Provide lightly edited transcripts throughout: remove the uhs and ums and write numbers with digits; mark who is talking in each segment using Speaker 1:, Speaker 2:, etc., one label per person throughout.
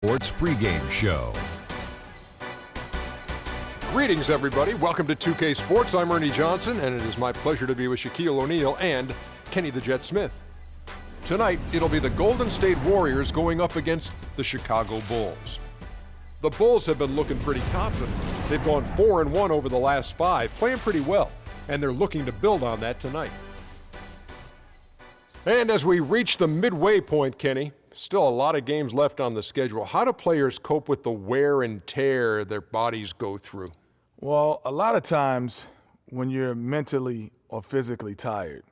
Speaker 1: Sports pregame show.
Speaker 2: Greetings, everybody. Welcome to 2K Sports. I'm Ernie Johnson, and it is my pleasure to be with Shaquille O'Neal and Kenny the Jet Smith. Tonight, it'll be the Golden State Warriors going up against the Chicago Bulls. The Bulls have been looking pretty confident. They've gone 4-1 over the last 5, playing pretty well, and they're looking to build on that tonight. And as we reach the midway point, Kenny, still a lot of games left on the schedule. How do players cope with the wear and tear their bodies go through?
Speaker 3: Well, a lot of times when you're mentally or physically tired,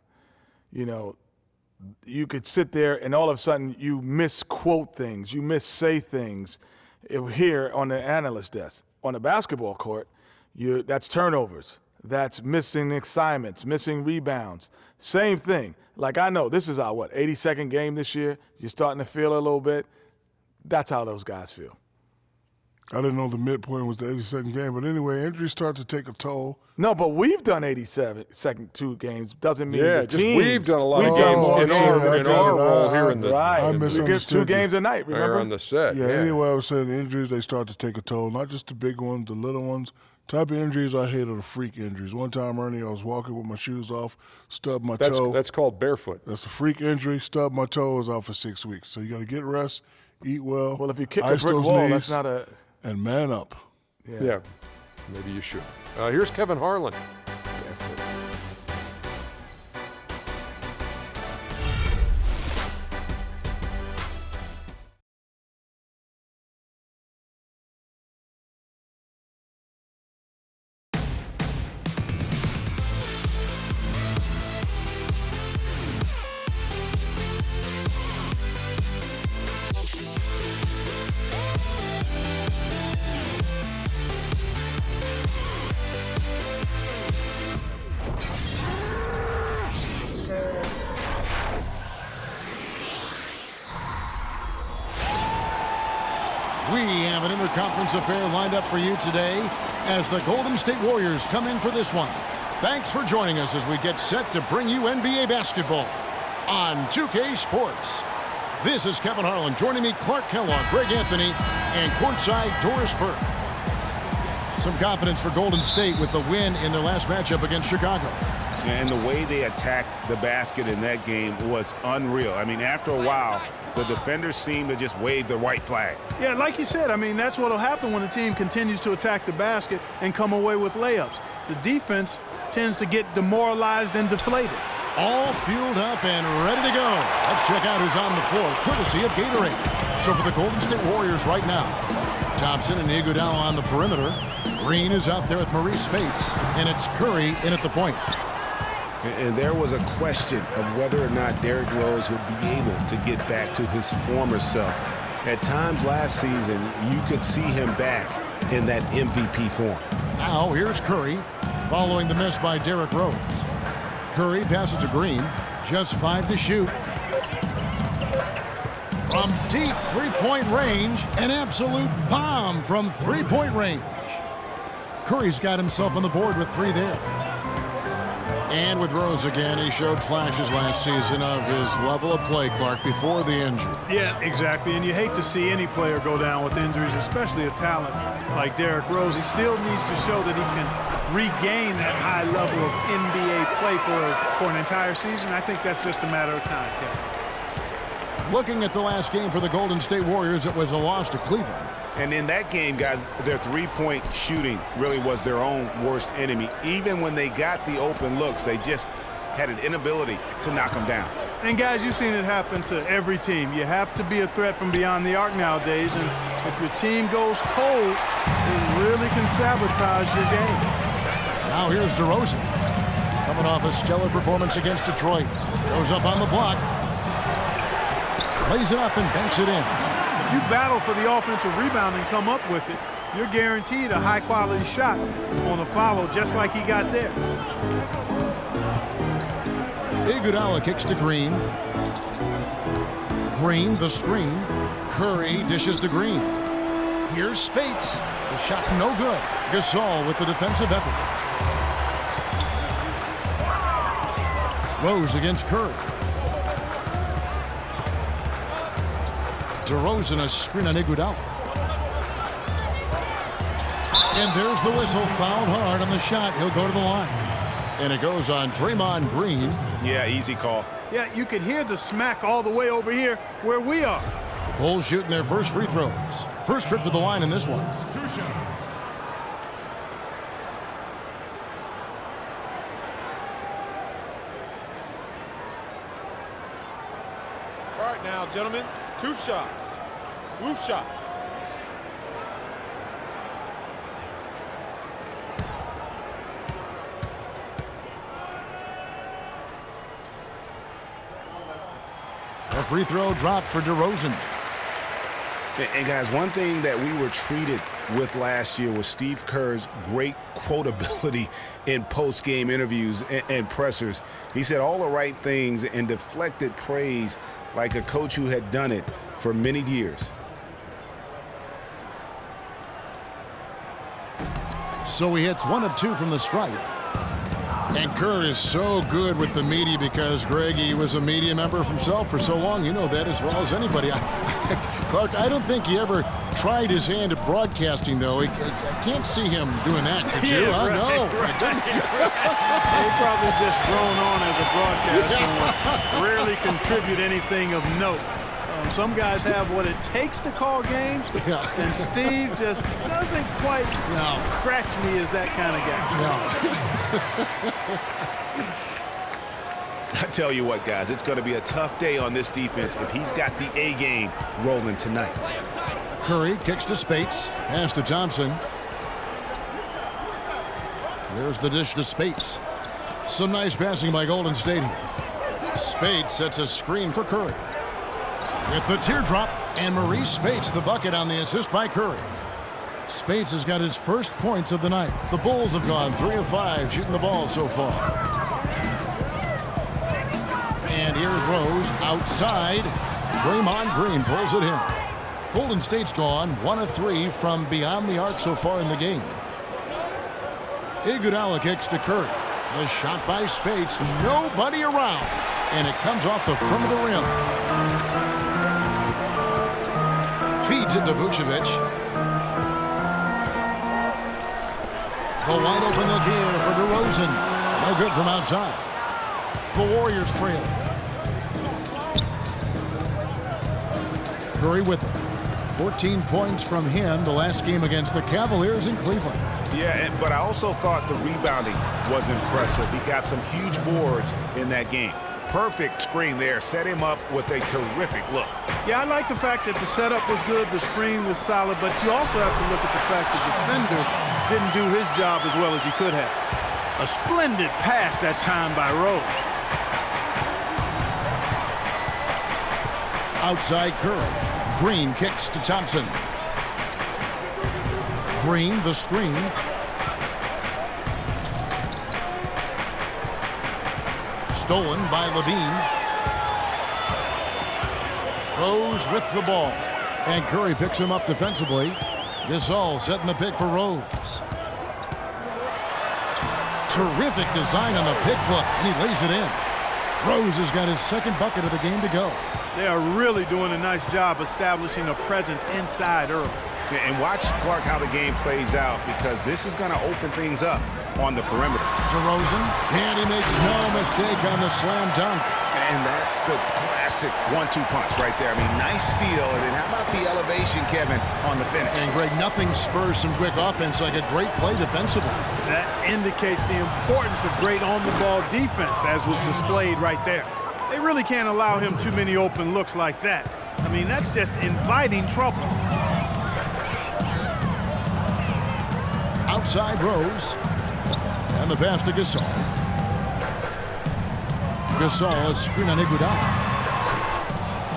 Speaker 3: you could sit there and all of a sudden you misquote things, you missay things here on the analyst desk. On the basketball court, that's turnovers. That's missing assignments, missing rebounds. Same thing. Like, I know this is our, 82nd game this year. You're starting to feel it a little bit. That's how those guys feel.
Speaker 4: I didn't know the midpoint was the 82nd game. But anyway, injuries start to take a toll.
Speaker 3: No, but we've done 87 two games. Doesn't mean the team.
Speaker 2: We've done a lot of games in our role here in the
Speaker 3: right.
Speaker 4: We
Speaker 3: get 2 games a night, remember?
Speaker 2: There on the set.
Speaker 4: Yeah, anyway, I was saying the injuries, they start to take a toll. Not just the big ones, the little ones. Type of injuries I hate are the freak injuries. One time, Ernie, I was walking with my shoes off, stubbed my toe.
Speaker 2: That's called barefoot.
Speaker 4: That's a freak injury. Stubbed my toe, was out for 6 weeks. So you got to get rest, eat well.
Speaker 3: Well, if you kick a
Speaker 4: ice
Speaker 3: brick
Speaker 4: those
Speaker 3: wall,
Speaker 4: knees,
Speaker 3: that's not a...
Speaker 4: and man up.
Speaker 2: Yeah, maybe you should. Here's Kevin Harlan.
Speaker 5: We have an interconference affair lined up for you today as the Golden State Warriors come in for this one. Thanks for joining us as we get set to bring you NBA basketball on 2K Sports. This is Kevin Harlan. Joining me, Clark Kellogg, Greg Anthony, and courtside Doris Burke. Some confidence for Golden State with the win in their last matchup against Chicago.
Speaker 6: And the way they attacked the basket in that game was unreal. I mean, after a while, the defenders seemed to just wave the white flag.
Speaker 7: Yeah, like you said, I mean, that's what will happen when a team continues to attack the basket and come away with layups. The defense tends to get demoralized and deflated.
Speaker 5: All fueled up and ready to go. Let's check out who's on the floor, courtesy of Gatorade. So for the Golden State Warriors right now, Thompson and Iguodala on the perimeter. Green is out there with Maurice Spates, and it's Curry in at the point.
Speaker 6: And there was a question of whether or not Derrick Rose would be able to get back to his former self. At times last season, you could see him back in that MVP form.
Speaker 5: Now here's Curry, following the miss by Derrick Rose. Curry passes to Green, just 5 to shoot. From deep three-point range, an absolute bomb from three-point range. Curry's got himself on the board with 3 there. And with Rose again, he showed flashes last season of his level of play, Clark, before the injury.
Speaker 7: Yeah, exactly. And you hate to see any player go down with injuries, especially a talent like Derrick Rose. He still needs to show that he can regain that high level of NBA play for an entire season. I think that's just a matter of time, Kevin.
Speaker 5: Looking at the last game for the Golden State Warriors, it was a loss to Cleveland.
Speaker 6: And in that game, guys, their three-point shooting really was their own worst enemy. Even when they got the open looks, they just had an inability to knock them down.
Speaker 7: And, guys, you've seen it happen to every team. You have to be a threat from beyond the arc nowadays, and if your team goes cold, it really can sabotage your game.
Speaker 5: Now here's DeRozan, coming off a stellar performance against Detroit. Goes up on the block, lays it up and banks it in.
Speaker 7: If you battle for the offensive rebound and come up with it, you're guaranteed a high-quality shot on a follow, just like he got there.
Speaker 5: Iguodala kicks to Green. Green, the screen. Curry dishes to Green. Here's Spates. The shot no good. Gasol with the defensive effort. Rose against Curry. DeRozan, a screen on Iguodala. And there's the whistle. Fouled hard on the shot. He'll go to the line. And it goes on Draymond Green.
Speaker 6: Yeah, easy call.
Speaker 7: Yeah, you could hear the smack all the way over here where we are.
Speaker 5: Bulls shooting their first free throws. First trip to the line in this one.
Speaker 1: All right now, gentlemen, 2 shots. Woo shots.
Speaker 5: A free throw dropped for DeRozan.
Speaker 6: And guys, one thing that we were treated with last year was Steve Kerr's great quotability in post-game interviews and pressers. He said all the right things and deflected praise like a coach who had done it for many years.
Speaker 5: So he hits 1 of 2 from the stripe. And Kerr is so good with the media because, Greg, he was a media member himself for so long. You know that as well as anybody. Clark, I don't think he ever tried his hand at broadcasting, though. I can't see him doing that. Could you?
Speaker 7: Yeah, right,
Speaker 5: No.
Speaker 7: They probably just thrown on as a broadcaster and rarely contribute anything of note. Some guys have what it takes to call games, and Steve just doesn't quite scratch me as that kind of guy.
Speaker 6: I tell you what, guys, it's going to be a tough day on this defense if he's got the A game rolling tonight.
Speaker 5: Curry kicks to Spates, pass to Thompson. There's the dish to Spates. Some nice passing by Golden State here. Spates sets a screen for Curry. With the teardrop, and Maurice Spates the bucket on the assist by Curry. Spates has got his first points of the night. The Bulls have gone 3 of 5 shooting the ball so far. And here's Rose outside. Draymond Green pulls it in. Golden State's gone 1 of 3 from beyond the arc so far in the game. Iguodala kicks to Curry. The shot by Spates, nobody around, and it comes off the front of the rim. Feeds it to Vucevic. The wide open look here for DeRozan. No good from outside. The Warriors trail. Curry with it. 14 points from him the last game against the Cavaliers in Cleveland.
Speaker 6: Yeah, but I also thought the rebounding was impressive. He got some huge boards in that game. Perfect screen there. Set him up with a terrific look.
Speaker 7: Yeah, I like the fact that the setup was good, the screen was solid, but you also have to look at the fact that the defender didn't do his job as well as he could have. A splendid pass that time by Rose.
Speaker 5: Outside Curry. Green kicks to Thompson. Green the screen. Stolen by Levine. Rose with the ball. And Curry picks him up defensively. Gasol setting the pick for Rose. Terrific design on the pick play, and he lays it in. Rose has got his second bucket of the game to go.
Speaker 7: They are really doing a nice job establishing a presence inside early.
Speaker 6: And watch, Clark, how the game plays out, because this is going to open things up on the perimeter.
Speaker 5: DeRozan, and he makes no mistake on the slam dunk.
Speaker 6: And that's the classic 1-2 punch right there. I mean, nice steal. And then how about the elevation, Kevin, on the finish?
Speaker 5: And, Greg, nothing spurs some quick offense like a great play defensively.
Speaker 7: That indicates the importance of great on-the-ball defense, as was displayed right there. They really can't allow him too many open looks like that. I mean, that's just inviting trouble.
Speaker 5: Outside Rose. And the pass to Gasol. Gasol, a screen on Iguodala.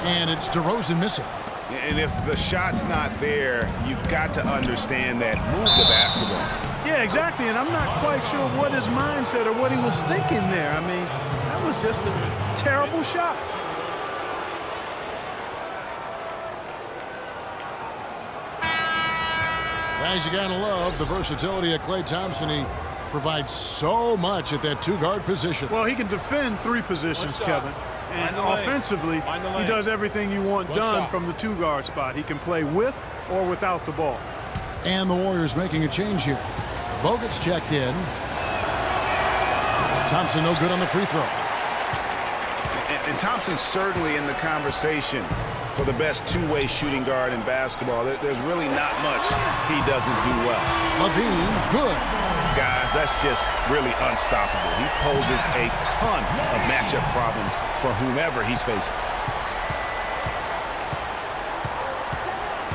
Speaker 5: And it's DeRozan missing.
Speaker 6: And if the shot's not there, you've got to understand that move the basketball.
Speaker 7: Yeah, exactly, and I'm not quite sure what his mindset or what he was thinking there. I mean, that was just a terrible shot.
Speaker 5: Guys, you gotta love the versatility of Klay Thompson. He provides so much at that 2-guard position.
Speaker 7: Well, he can defend 3 positions, Kevin. And
Speaker 1: Mind the lane.
Speaker 7: offensively,
Speaker 1: Mind the
Speaker 7: he
Speaker 1: lane.
Speaker 7: does everything you want
Speaker 1: One
Speaker 7: done
Speaker 1: shot.
Speaker 7: from the 2-guard spot. He can play with or without the ball.
Speaker 5: And the Warriors making a change here. Bogut's checked in. Thompson no good on the free throw.
Speaker 6: And Thompson's certainly in the conversation for the best two-way shooting guard in basketball. There's really not much he doesn't do well.
Speaker 5: Levine, good.
Speaker 6: Guys, that's just really unstoppable. He poses a ton of matchup problems for whomever he's facing.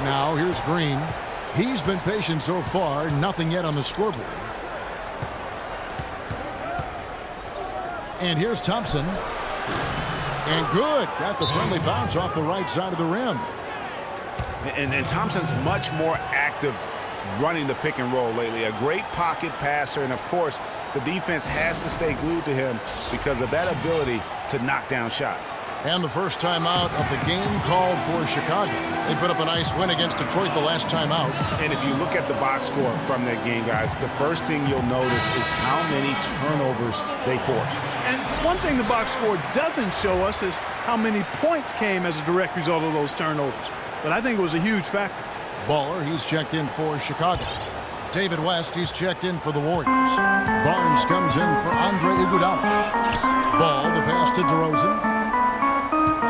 Speaker 5: Now here's Green. He's been patient so far, nothing yet on the scoreboard. And here's Thompson. And good. Got the friendly bounce off the right side of the rim.
Speaker 6: And Thompson's much more active running the pick and roll lately. A great pocket passer, and of course, the defense has to stay glued to him because of that ability to knock down shots.
Speaker 5: And the first time out of the game called for Chicago. They put up a nice win against Detroit the last time out.
Speaker 6: And if you look at the box score from that game, guys, the first thing you'll notice is how many turnovers they forced.
Speaker 7: And one thing the box score doesn't show us is how many points came as a direct result of those turnovers. But I think it was a huge factor.
Speaker 5: Baller, he's checked in for Chicago. David West, he's checked in for the Warriors. Barnes comes in for Andre Iguodala. Ball, the pass to DeRozan.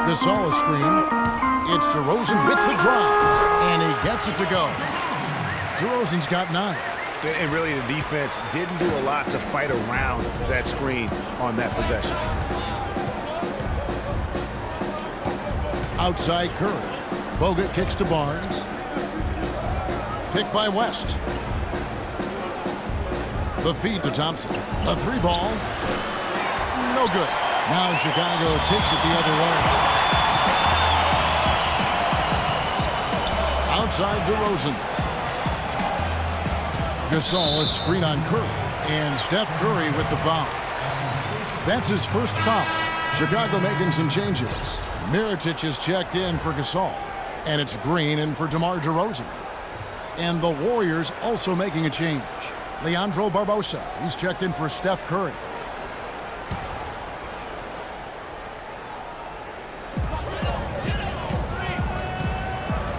Speaker 5: Gasol a screen. It's DeRozan with the drive. And he gets it to go. DeRozan's got 9.
Speaker 6: And really, the defense didn't do a lot to fight around that screen on that possession.
Speaker 5: Outside Curry. Bogut kicks to Barnes. Picked by West. The feed to Thompson. A 3-ball. No good. Now Chicago takes it the other way. Outside DeRozan. Gasol a screen on Curry. And Steph Curry with the foul. That's his first foul. Chicago making some changes. Mirotic is checked in for Gasol. And it's Green in for DeMar DeRozan. And the Warriors also making a change. Leandro Barbosa, he's checked in for Steph Curry.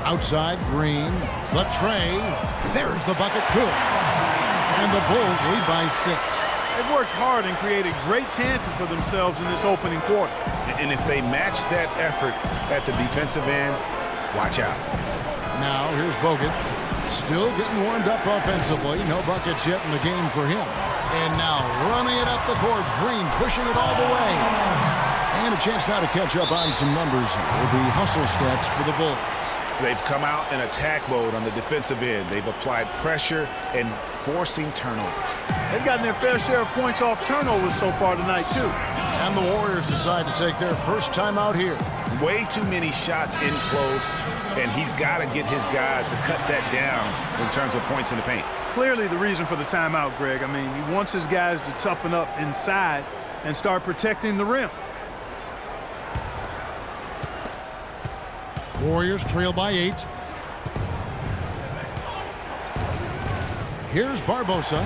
Speaker 5: Outside, Green. Latre. There's the bucket. Good. And the Bulls lead by 6.
Speaker 7: They've worked hard and created great chances for themselves in this opening quarter.
Speaker 6: And if they match that effort at the defensive end, watch out.
Speaker 5: Now, here's Bogut. Still getting warmed up offensively. No buckets yet in the game for him. And now running it up the court. Green pushing it all the way. And a chance now to catch up on some numbers here. The hustle stats for the Bulls.
Speaker 6: They've come out in attack mode on the defensive end. They've applied pressure and forcing turnovers.
Speaker 7: They've gotten their fair share of points off turnovers so far tonight, too.
Speaker 5: And the Warriors decide to take their first time out here.
Speaker 6: Way too many shots in close, and he's got to get his guys to cut that down in terms of points in the paint.
Speaker 7: Clearly the reason for the timeout, Greg. I mean, he wants his guys to toughen up inside and start protecting the rim.
Speaker 5: Warriors trail by 8. Here's Barbosa.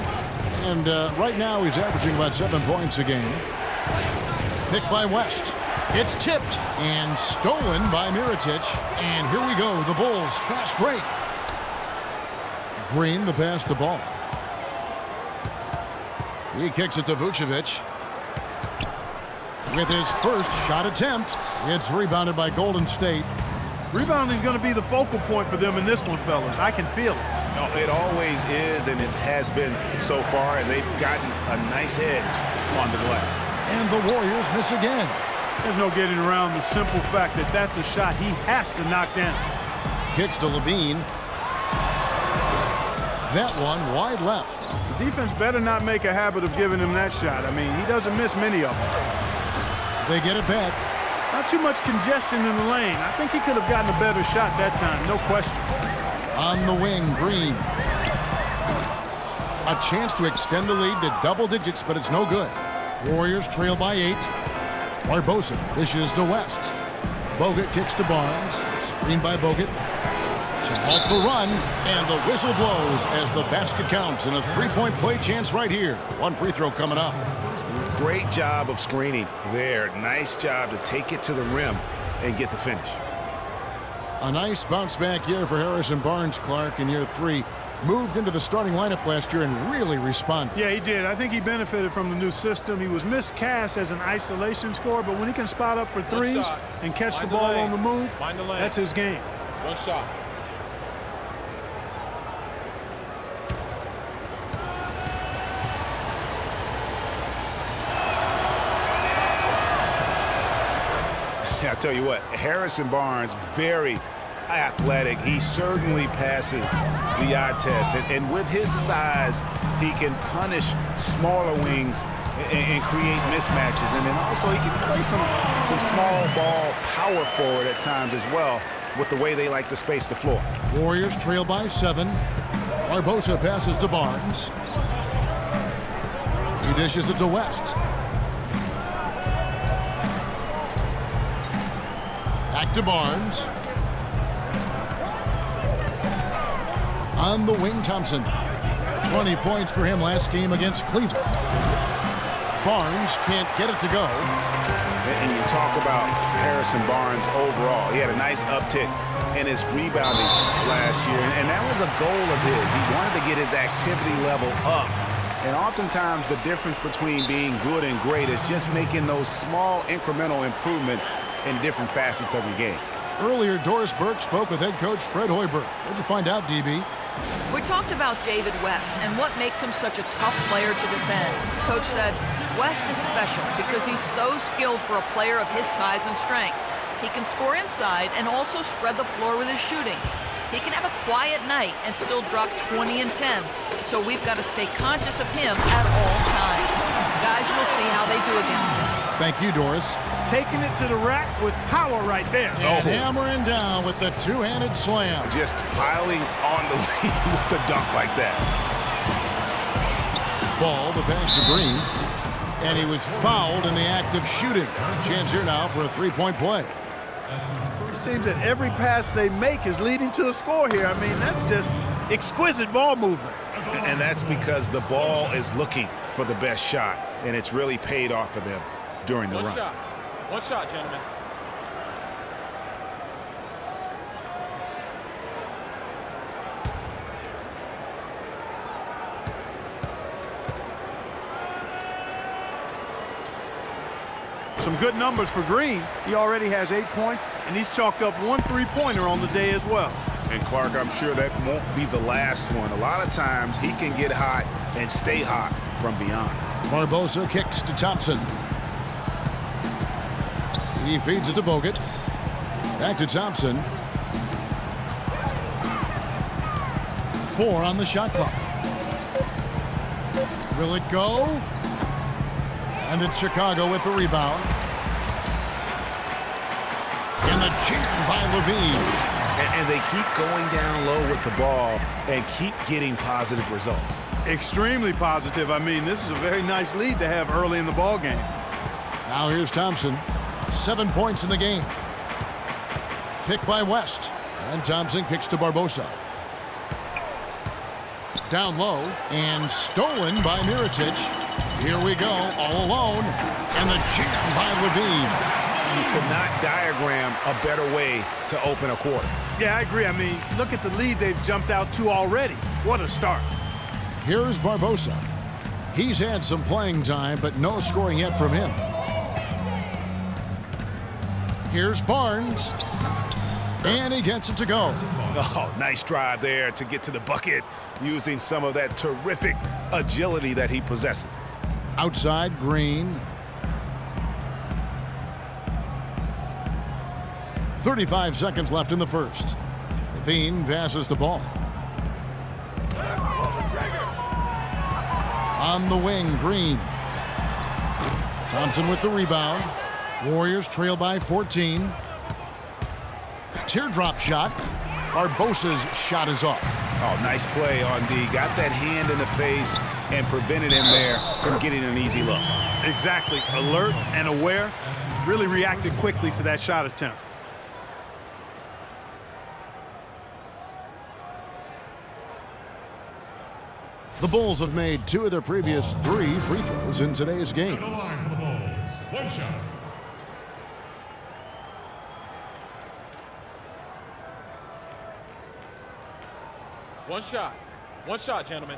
Speaker 5: And right now he's averaging about 7 points a game. Picked by West. It's tipped and stolen by Mirotic. And here we go. The Bulls fast break. Green the pass to Ball. He kicks it to Vucevic. With his first shot attempt. It's rebounded by Golden State.
Speaker 7: Rebounding is going to be the focal point for them in this one, fellas. I can feel it.
Speaker 6: No, it always is, and it has been so far, and they've gotten a nice edge on the glass.
Speaker 5: And the Warriors miss again.
Speaker 7: There's no getting around the simple fact that that's a shot he has to knock down.
Speaker 5: Kicks to Levine. That one wide left.
Speaker 7: The defense better not make a habit of giving him that shot. I mean, he doesn't miss many of them.
Speaker 5: They get it back.
Speaker 7: Not too much congestion in the lane. I think he could have gotten a better shot that time, no question.
Speaker 5: On the wing, Green. A chance to extend the lead to double digits, but it's no good. Warriors trail by 8. Barbosa dishes to West. Bogut kicks to Barnes. Screened by Bogut. To halt the run, and the whistle blows as the basket counts, and a 3-point play chance right here. One free throw coming up.
Speaker 6: Great job of screening there. Nice job to take it to the rim and get the finish.
Speaker 5: A nice bounce back year for Harrison Barnes, Clark, in year 3. Moved into the starting lineup last year and really responded.
Speaker 7: Yeah, he did. I think he benefited from the new system. He was miscast as an isolation scorer, but when he can spot up for threes and catch the ball on the move, that's his game.
Speaker 1: One shot.
Speaker 6: I tell you what, Harrison Barnes, very athletic. He certainly passes the eye test. And with his size, he can punish smaller wings and create mismatches. And then also he can play some small ball power forward at times as well with the way they like to space the floor.
Speaker 5: Warriors trail by 7. Barbosa passes to Barnes. He dishes it to West. Back to Barnes. On the wing, Thompson. 20 points for him last game against Cleveland. Barnes can't get it to go.
Speaker 6: And you talk about Harrison Barnes overall. He had a nice uptick in his rebounding last year, and that was a goal of his. He wanted to get his activity level up. And oftentimes the difference between being good and great is just making those small incremental improvements in different facets of your game.
Speaker 5: Earlier, Doris Burke spoke with head coach Fred Hoiberg. What'd you find out, DB?
Speaker 8: We talked about David West and what makes him such a tough player to defend. Coach said, West is special because he's so skilled for a player of his size and strength. He can score inside and also spread the floor with his shooting. He can have a quiet night and still drop 20 and 10. So we've got to stay conscious of him at all times. Guys, we'll see how they do against him.
Speaker 5: Thank you, Doris.
Speaker 7: Taking it to the rack with power right there.
Speaker 5: And hammering down with the two-handed slam.
Speaker 6: Just piling on the lead with the dunk like that.
Speaker 5: Ball, the pass to Green. And he was fouled in the act of shooting. Chance here now for a three-point play.
Speaker 7: It seems that every pass they make is leading to a score here. I mean, that's just exquisite ball movement.
Speaker 6: And that's because the ball is looking for the best shot, and it's really paid off for them during the run.
Speaker 1: One shot, gentlemen.
Speaker 7: Some good numbers for Green. He already has 8 points, and he's chalked up 1 3-pointer on the day as well.
Speaker 6: And Clark, I'm sure that won't be the last one. A lot of times he can get hot and stay hot from beyond.
Speaker 5: Barbosa kicks to Thompson. He feeds it to Bogut. Back to Thompson. 4 on the shot clock. Will it go? And it's Chicago with the rebound. And the jam by Levine.
Speaker 6: And they keep going down low with the ball and keep getting positive results.
Speaker 7: Extremely positive. I mean, this is a very nice lead to have early in the ball game.
Speaker 5: Now here's Thompson. 7 points in the game. Pick by West. And Thompson kicks to Barbosa. Down low and stolen by Mirotic. Here we go, all alone. And the jam by Levine.
Speaker 6: You could not diagram a better way to open a quarter.
Speaker 7: Yeah, I agree. I mean, look at the lead they've jumped out to already. What a start.
Speaker 5: Here's Barbosa. He's had some playing time, but no scoring yet from him. Here's Barnes. And he gets it to go.
Speaker 6: Oh, nice drive there to get to the bucket using some of that terrific agility that he possesses.
Speaker 5: Outside, Green. 35 seconds left in the first. Levine passes the ball. On the wing, Green. Thompson with the rebound. Warriors trail by 14. Teardrop shot. Barbosa's shot is off.
Speaker 6: Oh, nice play on D. Got that hand in the face and prevented him there from getting an easy look.
Speaker 7: Exactly. Alert and aware. Really reacted quickly to that shot attempt.
Speaker 5: The Bulls have made 2 of their previous 3 free throws in today's game.
Speaker 9: The line for the Bulls. One shot.
Speaker 1: One shot. One shot, gentlemen.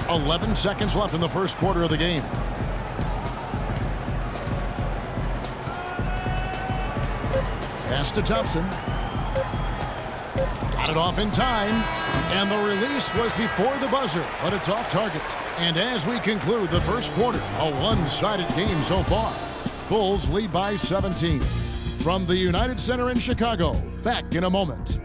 Speaker 5: .11 seconds left in the first quarter of the game. Pass to Thompson. Got it off in time. And the release was before the buzzer, but it's off target. And as we conclude the first quarter, a one-sided game so far. Bulls lead by 17. From the United Center in Chicago, back in a moment.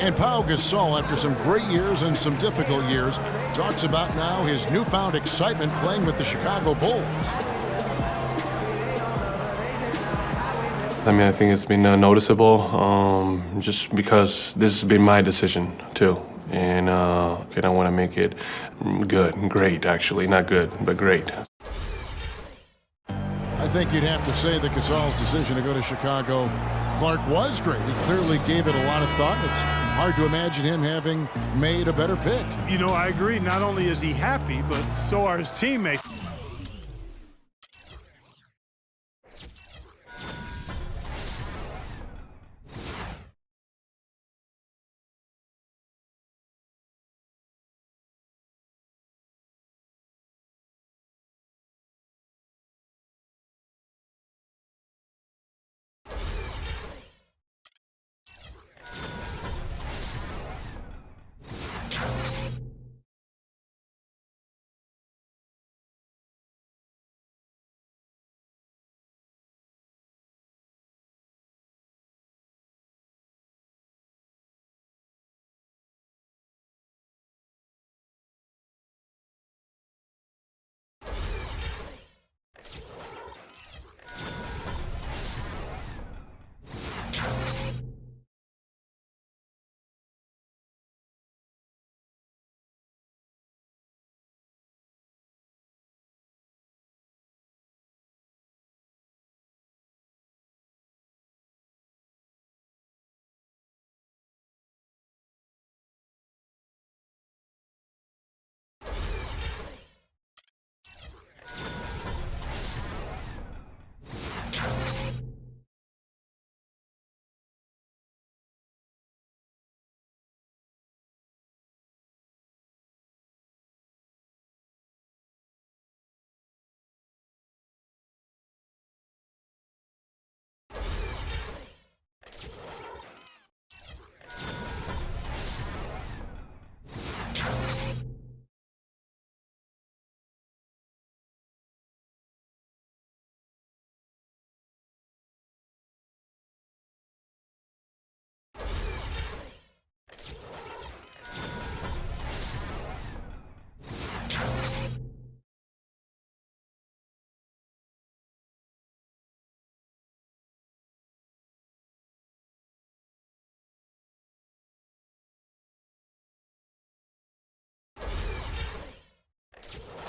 Speaker 5: And Pau Gasol, after some great years and some difficult years, talks about now his newfound excitement playing with the Chicago Bulls.
Speaker 10: I mean, I think it's been noticeable just because this has been my decision too. And I want to make it great actually. Not good, but great.
Speaker 5: I think you'd have to say that Gasol's decision to go to Chicago, Clark, was great. He clearly gave it a lot of thought. It's hard to imagine him having made a better pick.
Speaker 7: You know, I agree. Not only is he happy, but so are his teammates.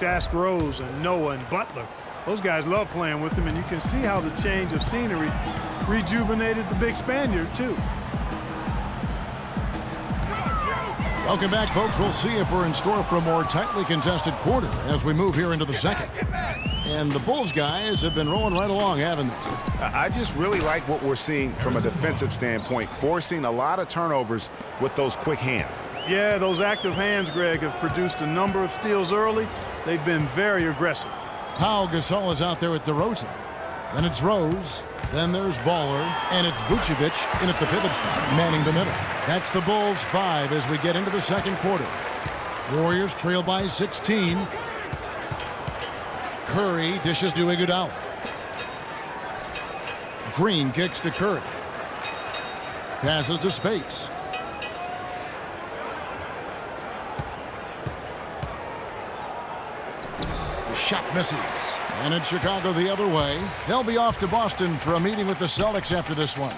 Speaker 7: Ask Rose and Noah and Butler. Those guys love playing with him, and you can see how the change of scenery rejuvenated the big Spaniard, too.
Speaker 5: Welcome back, folks. We'll see if we're in store for a more tightly contested quarter as we move here into the second. And the Bulls guys have been rolling right along, haven't they?
Speaker 6: I just really like what we're seeing from a defensive standpoint, forcing a lot of turnovers with those quick hands.
Speaker 7: Yeah, those active hands, Greg, have produced a number of steals early. They've been very aggressive.
Speaker 5: Pau Gasol is out there with DeRozan. Then it's Rose. Then there's Baller. And it's Vucevic in at the pivot spot, manning the middle. That's the Bulls 5 as we get into the second quarter. Warriors trail by 16. Curry dishes to Iguodala. Green kicks to Curry. Passes to Spates. The shot misses. And it's Chicago the other way. They'll be off to Boston for a meeting with the Celtics after this one.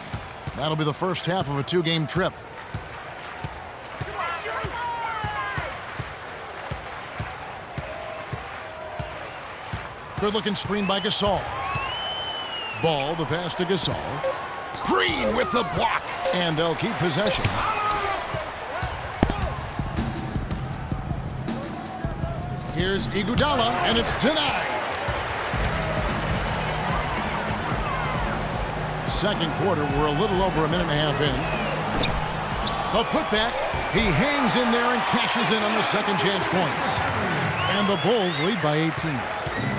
Speaker 5: That'll be the first half of a 2-game trip. Good-looking screen by Gasol. Ball, the pass to Gasol. Green with the block. And they'll keep possession. Here's Iguodala, and it's denied. Second quarter, we're a little over a minute and a half in. The putback, he hangs in there and cashes in on the second chance points. And the Bulls lead by 18.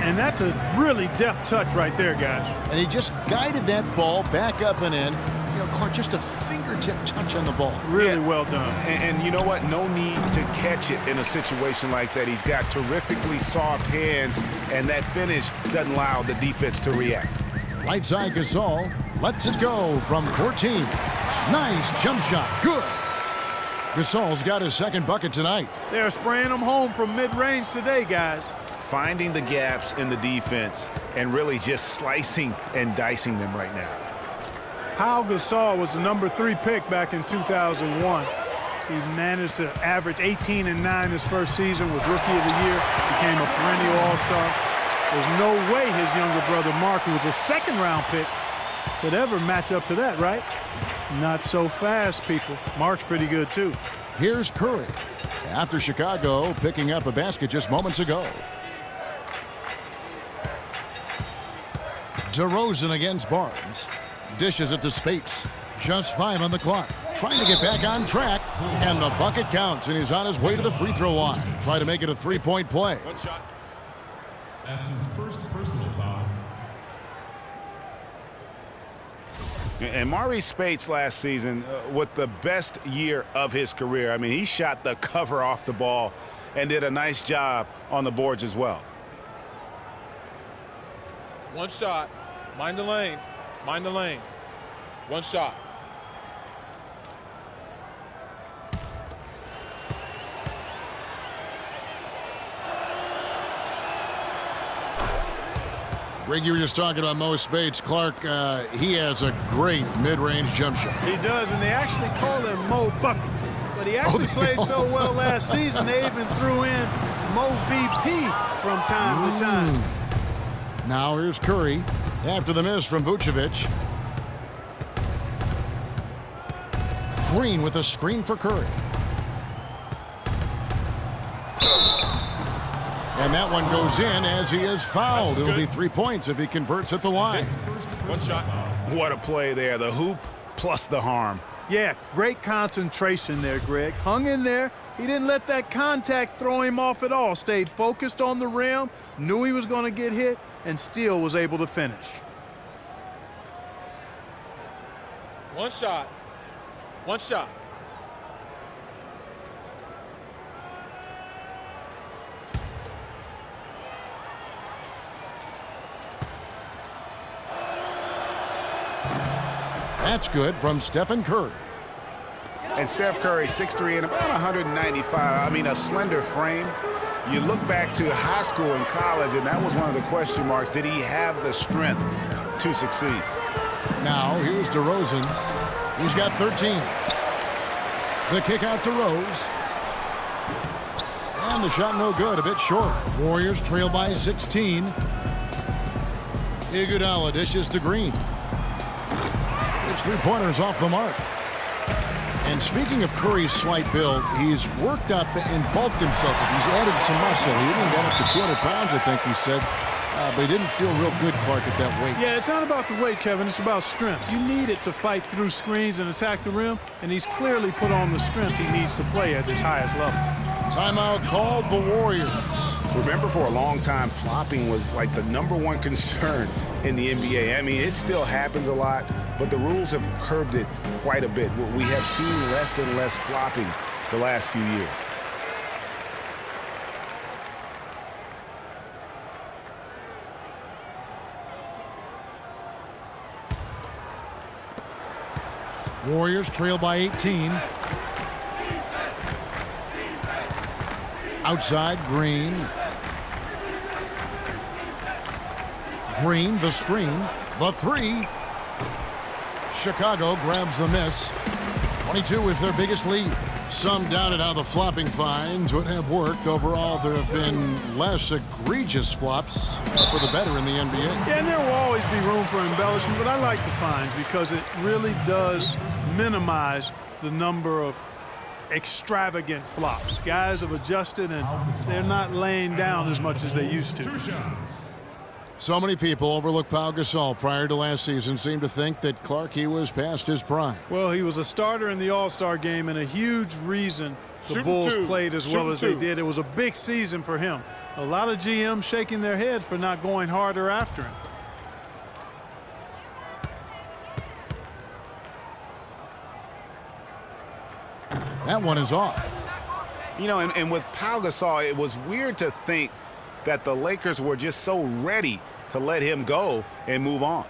Speaker 7: And that's a really deft touch right there, guys.
Speaker 5: And he just guided that ball back up and in. You know, Clark, just a fingertip touch on the ball.
Speaker 7: Really well done.
Speaker 6: And you know what? No need to catch it in a situation like that. He's got terrifically soft hands, and that finish doesn't allow the defense to react.
Speaker 5: Right side Gasol lets it go from 14. Nice jump shot. Good. Gasol's got his second bucket tonight.
Speaker 7: They're spraying them home from mid-range today, guys.
Speaker 6: Finding the gaps in the defense and really just slicing and dicing them right now.
Speaker 7: Pau Gasol was the number 3 pick back in 2001. He managed to average 18 and 9 his first season, was Rookie of the Year, became a perennial All-Star. There's no way his younger brother Mark, who was a second-round pick, could ever match up to that, right? Not so fast, people. Mark's pretty good, too.
Speaker 5: Here's Curry. After Chicago picking up a basket just moments ago. DeRozan against Barnes. Dishes it to Spates. Just 5 on the clock. Trying to get back on track. And the bucket counts, and he's on his way to the free throw line. Try to make it a 3-point play.
Speaker 9: One shot. That's his first personal foul.
Speaker 6: And Maurice Spates last season with the best year of his career. I mean, he shot the cover off the ball and did a nice job on the boards as well.
Speaker 1: One shot. Mind the lanes. Mind the lanes. One shot.
Speaker 5: Greg, you were just talking about Mo Spates. Clark, he has a great mid-range jump shot.
Speaker 7: He does, and they actually call him Mo Buckets. But he actually played so well last season, they even threw in Mo VP from time to time.
Speaker 5: Now here's Curry after the miss from Vucevic. Green with a screen for Curry. And that one goes in as he is fouled. It'll be 3 points if he converts at the line.
Speaker 1: One shot.
Speaker 6: What a play there. The hoop plus the harm.
Speaker 7: Yeah, great concentration there, Greg. Hung in there. He didn't let that contact throw him off at all. Stayed focused on the rim, knew he was going to get hit, and still was able to finish.
Speaker 1: One shot. One shot.
Speaker 5: That's good from Stephen Curry.
Speaker 6: And Steph Curry, 6'3" and about 195. I mean, a slender frame. You look back to high school and college, and that was one of the question marks. Did he have the strength to succeed?
Speaker 5: Now, here's DeRozan. He's got 13. The kick out to Rose. And the shot no good, a bit short. Warriors trail by 16. Iguodala dishes to Green. His 3-pointers off the mark. And speaking of Curry's slight build, he's worked up and bulked himself. He's added some muscle. He even got up to 200 pounds, I think he said. But he didn't feel real good, Clark, at that weight.
Speaker 7: Yeah, it's not about the weight, Kevin. It's about strength. You need it to fight through screens and attack the rim, and he's clearly put on the strength he needs to play at his highest level.
Speaker 5: Timeout called the Warriors.
Speaker 6: Remember, for a long time, flopping was like the #1 concern in the NBA. I mean, it still happens a lot, but the rules have curbed it quite a bit. We have seen less and less flopping the last few years.
Speaker 5: Warriors trail by 18. Outside, Green. Green, the screen. The three. Chicago grabs the miss. 22 is their biggest lead. Some doubted how the flopping fines would have worked. Overall, there have been less egregious flops for the better in the NBA.
Speaker 7: Yeah, and there will always be room for embellishment, but I like the fines because it really does minimize the number of extravagant flops. Guys have adjusted, and they're not laying down as much as they used to.
Speaker 5: So many people overlook Pau Gasol prior to last season, seem to think that Clark, he was past his prime.
Speaker 7: Well, he was a starter in the All-Star game, and a huge reason the Bulls played as well as they did. It was a big season for him. A lot of GMs shaking their head for not going harder after him.
Speaker 5: That one is off.
Speaker 6: You know, and with Pau Gasol, it was weird to think that the Lakers were just so ready to let him go and move on.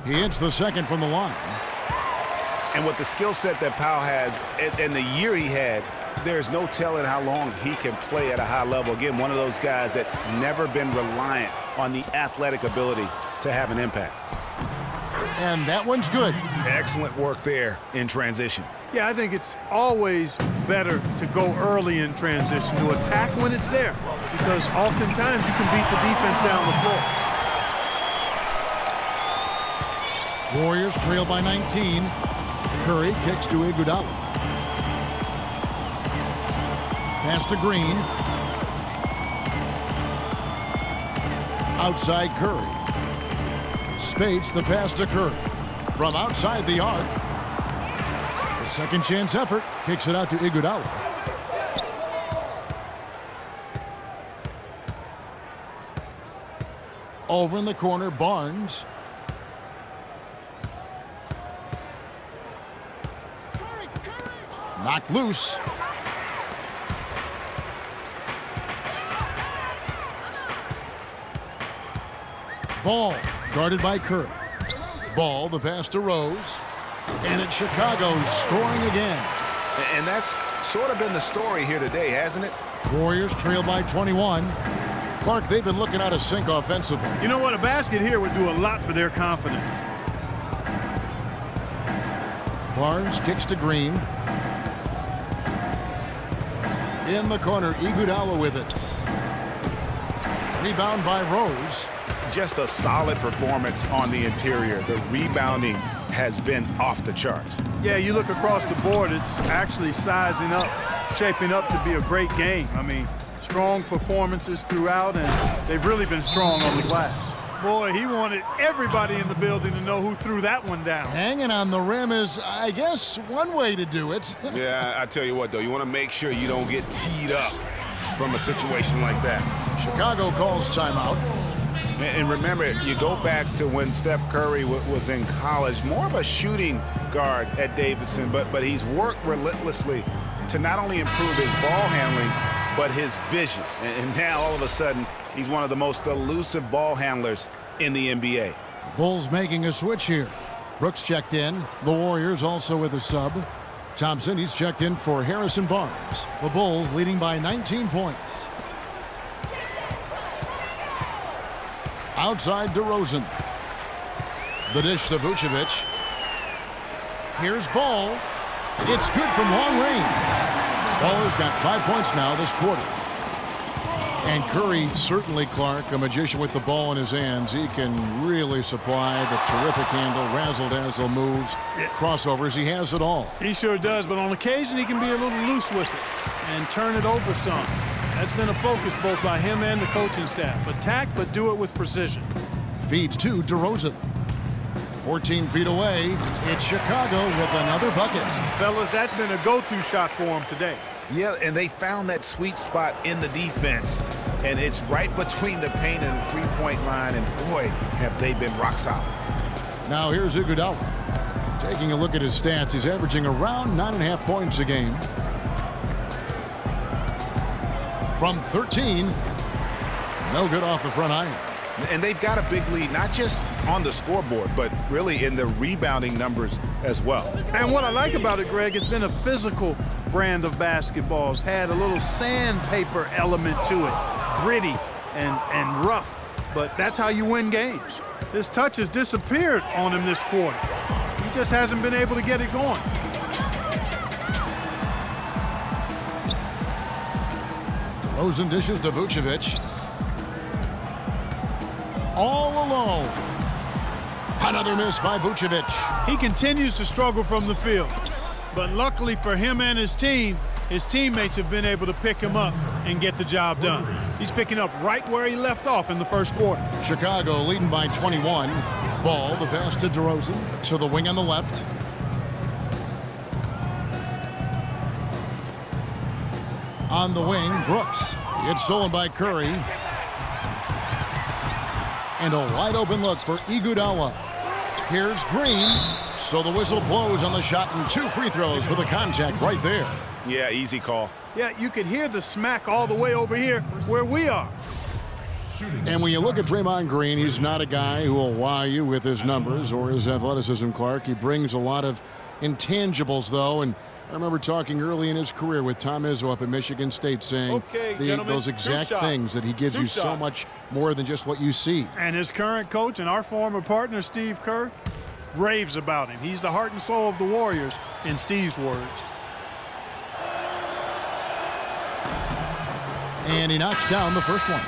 Speaker 5: He hits the second from the line.
Speaker 6: And with the skill set that Pau has and the year he had, there's no telling how long he can play at a high level. Again, one of those guys that never been reliant on the athletic ability to have an impact.
Speaker 5: And that one's good.
Speaker 6: Excellent work there in transition.
Speaker 7: Yeah, I think it's always better to go early in transition, to attack when it's there, because oftentimes you can beat the defense down the floor.
Speaker 5: Warriors trail by 19. Curry kicks to Iguodala. Pass to Green. Outside Curry. Spates the pass to Curry. From outside the arc. A second chance effort. Kicks it out to Iguodala. Over in the corner, Barnes. Knocked loose. Ball guarded by Curry. Ball, the pass to Rose. And it's Chicago scoring again.
Speaker 6: And that's sort of been the story here today, hasn't it?
Speaker 5: Warriors trail by 21. Clark, they've been looking out of sync offensively.
Speaker 7: You know what? A basket here would do a lot for their confidence.
Speaker 5: Barnes kicks to Green. In the corner, Iguodala with it. Rebound by Rose.
Speaker 6: Just a solid performance on the interior. The rebounding has been off the charts.
Speaker 7: Yeah, you look across the board, it's actually sizing up, shaping up to be a great game. I mean, strong performances throughout, and they've really been strong on the glass. Boy, he wanted everybody in the building to know who threw that one down.
Speaker 5: Hanging on the rim is, I guess, one way to do it.
Speaker 6: Yeah, I tell you what, though, you want to make sure you don't get teed up from a situation like that.
Speaker 5: Chicago calls timeout.
Speaker 6: And remember, you go back to when Steph Curry was in college, more of a shooting guard at Davidson, but he's worked relentlessly to not only improve his ball handling, but his vision. And now, all of a sudden, he's one of the most elusive ball handlers in the NBA.
Speaker 5: The Bulls making a switch here. Brooks checked in. The Warriors also with a sub. Thompson, he's checked in for Harrison Barnes. The Bulls leading by 19 points. Outside DeRozan. The dish to Vucevic. Here's Ball. It's good from long range. Baller's got 5 points now this quarter. And Curry, certainly, Clark, a magician with the ball in his hands. He can really supply the terrific handle, razzle-dazzle moves, crossovers. He has it all.
Speaker 7: He sure does, but on occasion he can be a little loose with it and turn it over some. That's been a focus both by him and the coaching staff. Attack, but do it with precision.
Speaker 5: Feeds to DeRozan. 14 feet away, it's Chicago with another bucket.
Speaker 7: Fellas, that's been a go-to shot for him today.
Speaker 6: Yeah, and they found that sweet spot in the defense. And it's right between the paint and the three-point line. And boy, have they been rock solid.
Speaker 5: Now here's Iguodala. Taking a look at his stats, he's averaging around 9.5 points a game. From 13, no good off the front iron.
Speaker 6: And they've got a big lead, not just on the scoreboard, but really in the rebounding numbers as well.
Speaker 7: And what I like about it, Greg, it's been a physical brand of basketball. It's had a little sandpaper element to it, gritty and rough. But that's how you win games. His touch has disappeared on him this quarter. He just hasn't been able to get it going.
Speaker 5: DeRozan dishes to Vucevic. All alone. Another miss by Vucevic.
Speaker 7: He continues to struggle from the field. But luckily for him and his team, his teammates have been able to pick him up and get the job done. He's picking up right where he left off in the first quarter.
Speaker 5: Chicago leading by 21. Ball, the pass to DeRozan. To the wing on the left. On the wing, Brooks. It's stolen by Curry. And a wide open look for Iguodala. Here's Green. So the whistle blows on the shot and 2 free throws for the contact right there.
Speaker 6: Yeah, easy call.
Speaker 7: Yeah, you could hear the smack all the way over here where we are.
Speaker 5: And when you look at Draymond Green, he's not a guy who will wow you with his numbers or his athleticism, Clark. He brings a lot of intangibles, though, and I remember talking early in his career with Tom Izzo up at Michigan State saying those exact things, that he gives you so much more than just what you see.
Speaker 7: And his current coach and our former partner, Steve Kerr, raves about him. He's the heart and soul of the Warriors, in Steve's words.
Speaker 5: And he knocks down the first one.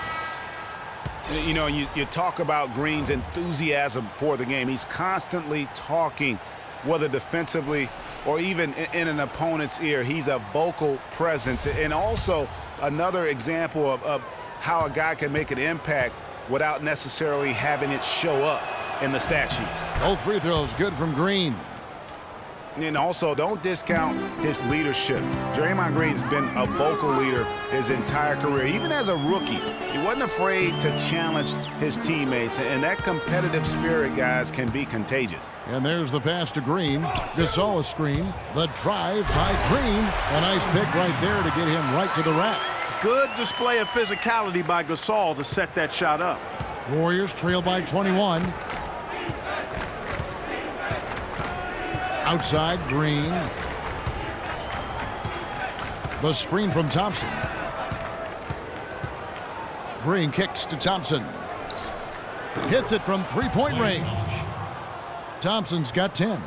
Speaker 6: You know, you talk about Green's enthusiasm for the game. He's constantly talking, whether defensively or even in an opponent's ear. He's a vocal presence. And also another example of how a guy can make an impact without necessarily having it show up in the stat sheet.
Speaker 5: Both free throws good from Green.
Speaker 6: And also, don't discount his leadership. Draymond Green's been a vocal leader his entire career. Even as a rookie, he wasn't afraid to challenge his teammates. And that competitive spirit, guys, can be contagious.
Speaker 5: And there's the pass to Green. Gasol a screen. The drive by Green. A nice pick right there to get him right to the rack.
Speaker 7: Good display of physicality by Gasol to set that shot up.
Speaker 5: Warriors trail by 21. Outside, Green. The screen from Thompson. Green kicks to Thompson. Hits it from three-point range. Thompson's got 10.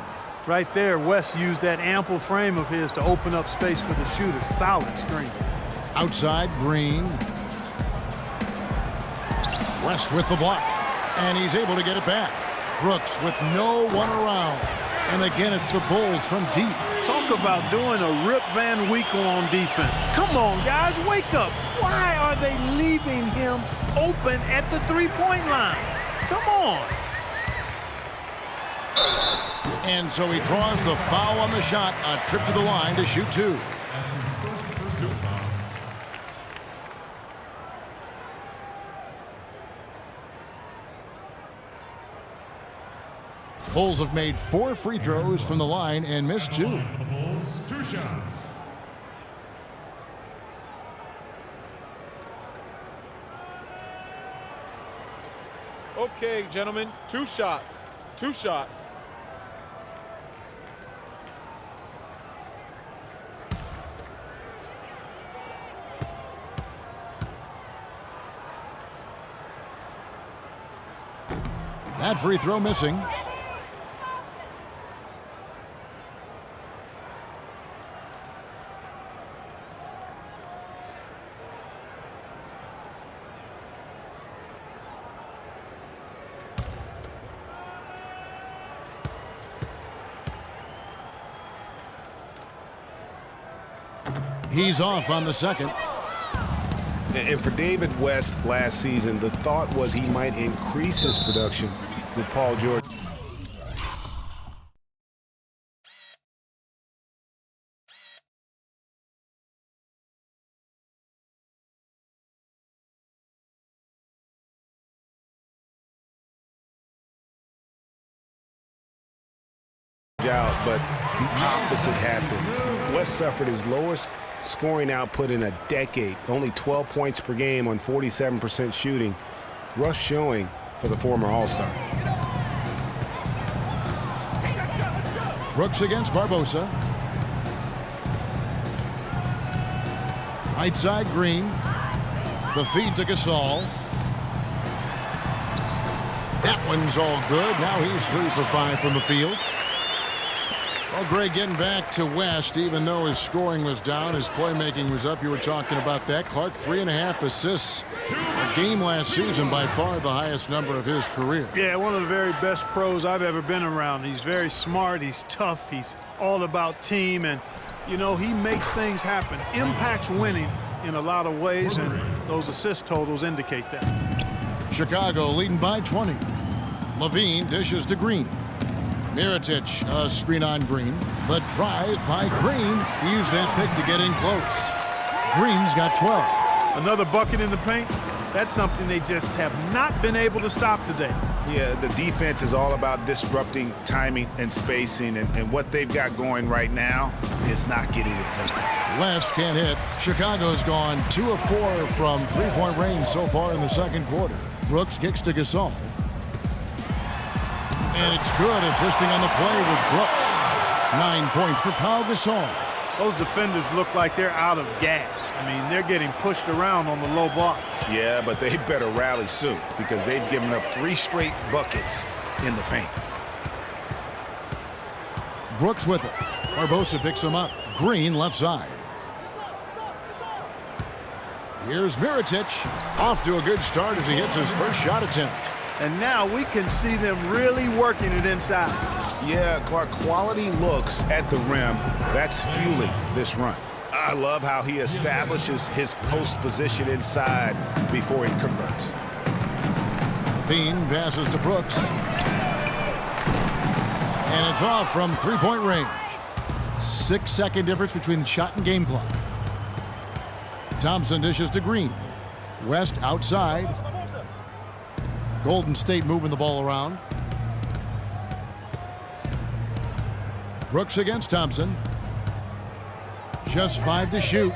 Speaker 7: Right there, West used that ample frame of his to open up space for the shooter. Solid screen.
Speaker 5: Outside, Green. West with the block. And he's able to get it back. Brooks with no one around. And again, it's the Bulls from deep.
Speaker 7: Talk about doing a Rip Van Winkle on defense. Come on, guys, wake up. Why are they leaving him open at the three-point line? Come on.
Speaker 5: And so he draws the foul on the shot. A trip to the line to shoot 2. Bulls have made 4 free throws from the line and missed 2.
Speaker 9: The Bulls, 2 shots.
Speaker 1: Okay, gentlemen, 2 shots. 2 shots.
Speaker 5: That free throw missing. He's off on the second.
Speaker 6: And for David West last season, the thought was he might increase his production with Paul George. out, but the opposite happened. West suffered his lowest scoring output in a decade, only 12 points per game on 47% shooting. Rough showing for the former All-Star.
Speaker 5: Brooks against Barbosa. Right side, Green. The feed to Gasol. That one's all good. Now he's 3 for 5 from the field. Well, Greg, getting back to West, even though his scoring was down, his playmaking was up. You were talking about that. Clark, 3.5 assists a game last season, by far the highest number of his career.
Speaker 7: Yeah, one of the very best pros I've ever been around. He's very smart. He's tough. He's all about team. And, you know, he makes things happen. Impacts winning in a lot of ways, and those assist totals indicate that.
Speaker 5: Chicago leading by 20. Levine dishes to Green. Mirotic, a screen on Green. The drive by Green. He used that pick to get in close. Green's got 12.
Speaker 7: Another bucket in the paint. That's something they just have not been able to stop today.
Speaker 11: Yeah, the defense is all about disrupting timing and spacing, and what they've got going right now is not getting it done.
Speaker 5: West can't hit. Chicago's gone 2 of 4 from three-point range so far in the second quarter. Brooks kicks to Gasol. And it's good. Assisting on the play was Brooks. 9 points for Pau Gasol.
Speaker 7: Those defenders look like they're out of gas. I mean, they're getting pushed around on the low block.
Speaker 11: Yeah, but they better rally soon because they've given up 3 straight buckets in the paint.
Speaker 5: Brooks with it. Barbosa picks him up. Green left side. Here's Mirotic. Off to a good start as he hits his first shot attempt.
Speaker 7: And now we can see them really working it inside.
Speaker 11: Yeah, Clark, quality looks at the rim. That's fueling this run. I love how he establishes his post position inside before he converts.
Speaker 5: Levine passes to Brooks. And it's off from three-point range. 6-second difference between the shot and game clock. Thompson dishes to Green. West outside. Golden State moving the ball around. Brooks against Thompson. Just 5 to shoot.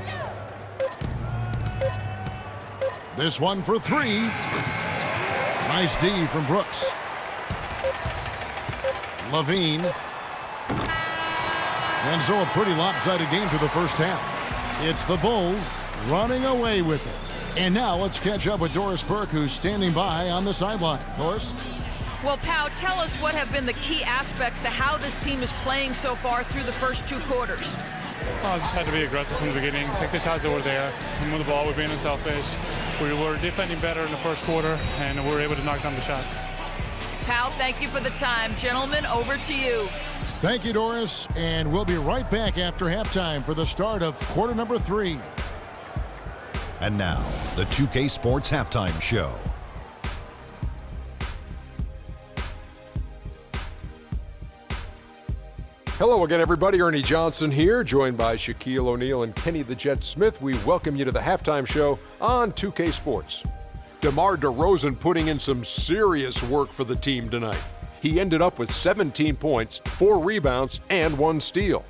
Speaker 5: This one for 3. Nice D from Brooks. Levine. And so a pretty lopsided game through the first half. It's the Bulls running away with it. And now let's catch up with Doris Burke, who's standing by on the sideline. Doris?
Speaker 8: Well, Pau, tell us what have been the key aspects to how this team is playing so far through the first 2 quarters.
Speaker 12: Well, I just had to be aggressive from the beginning, take the shots that were there, move the ball, we're being unselfish. We were defending better in the first quarter, and we were able to knock down the shots.
Speaker 8: Pau, thank you for the time. Gentlemen, over to you.
Speaker 5: Thank you, Doris. And we'll be right back after halftime for the start of quarter number 3.
Speaker 13: And now, the 2K Sports Halftime Show.
Speaker 2: Hello again, everybody. Ernie Johnson here, joined by Shaquille O'Neal and Kenny the Jet Smith. We welcome you to the halftime show on 2K Sports. DeMar DeRozan putting in some serious work for the team tonight. He ended up with 17 points, 4 rebounds, and 1 steal.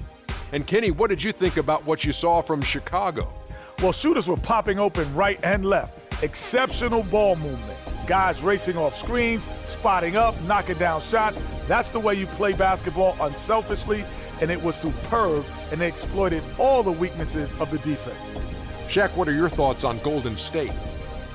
Speaker 2: And Kenny, what did you think about what you saw from Chicago?
Speaker 3: Well, shooters were popping open right and left. Exceptional ball movement. Guys racing off screens, spotting up, knocking down shots. That's the way you play basketball unselfishly, and it was superb, and they exploited all the weaknesses of the defense.
Speaker 2: Shaq, what are your thoughts on Golden State?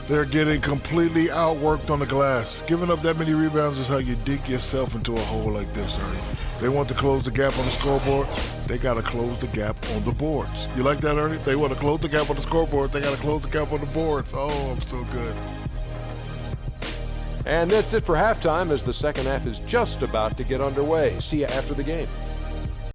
Speaker 4: They're getting completely outworked on the glass. Giving up that many rebounds is how you dig yourself into a hole like this, Ernie. They want to close the gap on the scoreboard, they got to close the gap on the boards. You like that, Ernie? They want to close the gap on the scoreboard, they got to close the gap on the boards. Oh, I'm so good.
Speaker 2: And that's it for halftime as the second half is just about to get underway. See you after the game.